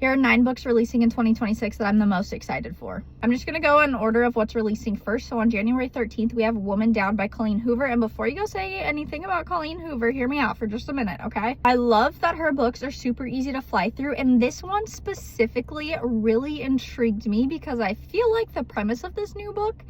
Here are 9 books releasing in 2026 that I'm the most excited for. I'm just gonna go in order of what's releasing first. So on January 13th, we have Woman Down by Colleen Hoover. And before you go say anything about Colleen Hoover, hear me out for just a minute, okay? I love that her books are super easy to fly through. And this one specifically really intrigued me because I feel like the premise of this new book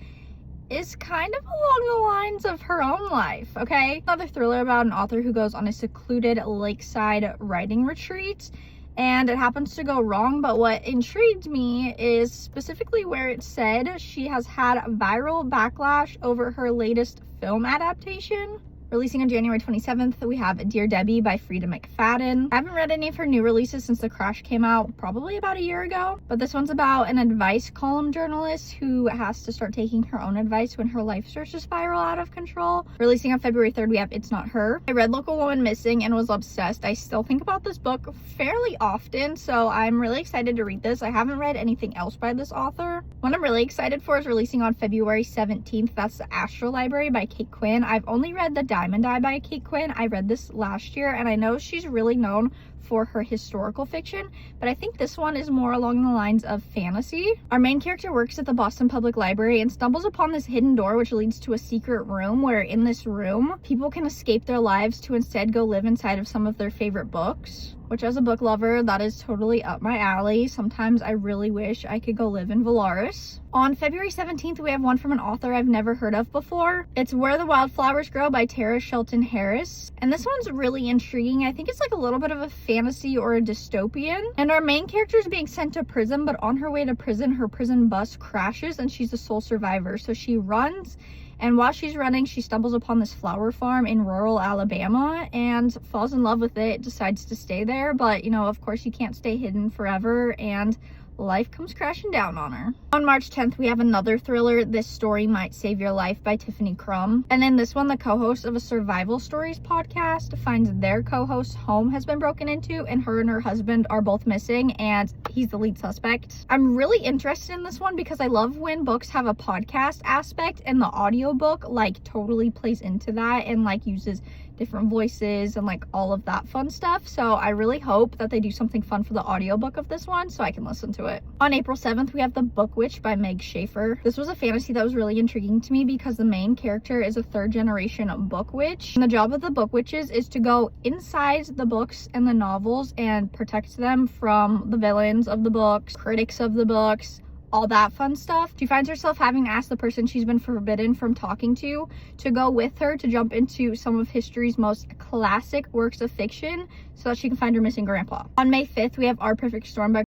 is kind of along the lines of her own life, okay? Another thriller about an author who goes on a secluded lakeside writing retreat, and it happens to go wrong. But what intrigued me is specifically where it said she has had viral backlash over her latest film adaptation. Releasing on January 27th, we have Dear Debbie by Frida McFadden. I haven't read any of her new releases since The Crash came out probably about a year ago, but this one's about an advice column journalist who has to start taking her own advice when her life starts to spiral out of control. Releasing on February 3rd, we have It's Not Her. I read Local Woman Missing and was obsessed. I still think about this book fairly often, so I'm really excited to read this. I haven't read anything else by this author. One I'm really excited for is releasing on February 17th. That's The Astral Library by Kate Quinn. I've only read The Diamond Eye by Kate Quinn. I read this last year, and I know she's really known for her historical fiction, but I think this one is more along the lines of fantasy. Our main character works at the Boston Public Library and stumbles upon this hidden door which leads to a secret room where in this room people can escape their lives to instead go live inside of some of their favorite books, which as a book lover, that is totally up my alley. Sometimes I really wish I could go live in Velaris. On February 17th, we have one from an author I've never heard of before. It's Where the Wildflowers Grow by Tara Shelton Harris. And this one's really intriguing. I think it's like a little bit of a fantasy or a dystopian. And our main character is being sent to prison, but on her way to prison, her prison bus crashes and she's the sole survivor. So she runs, and while she's running, she stumbles upon this flower farm in rural Alabama and falls in love with it, decides to stay there. But, you know, of course you can't stay hidden forever, and life comes crashing down on her. On March 10th, we have another thriller, This Story Might Save Your Life by Tiffany Crum. And in this one, the co-host of a survival stories podcast finds their co-host's home has been broken into, and her husband are both missing, and he's the lead suspect. I'm really interested in this one because I love when books have a podcast aspect, and the audiobook like totally plays into that and like uses different voices and like all of that fun stuff. So I really hope that they do something fun for the audiobook of this one so I can listen to it. On April 7th, we have The Book Witch by Meg Schaefer. This was a fantasy that was really intriguing to me because the main character is a third generation book witch. And the job of the book witches is to go inside the books and the novels and protect them from the villains of the books, critics of the books, all that fun stuff. She finds herself having to ask the person she's been forbidden from talking to go with her to jump into some of history's most classic works of fiction so that she can find her missing grandpa. On May 5th, we have Our Perfect Storm by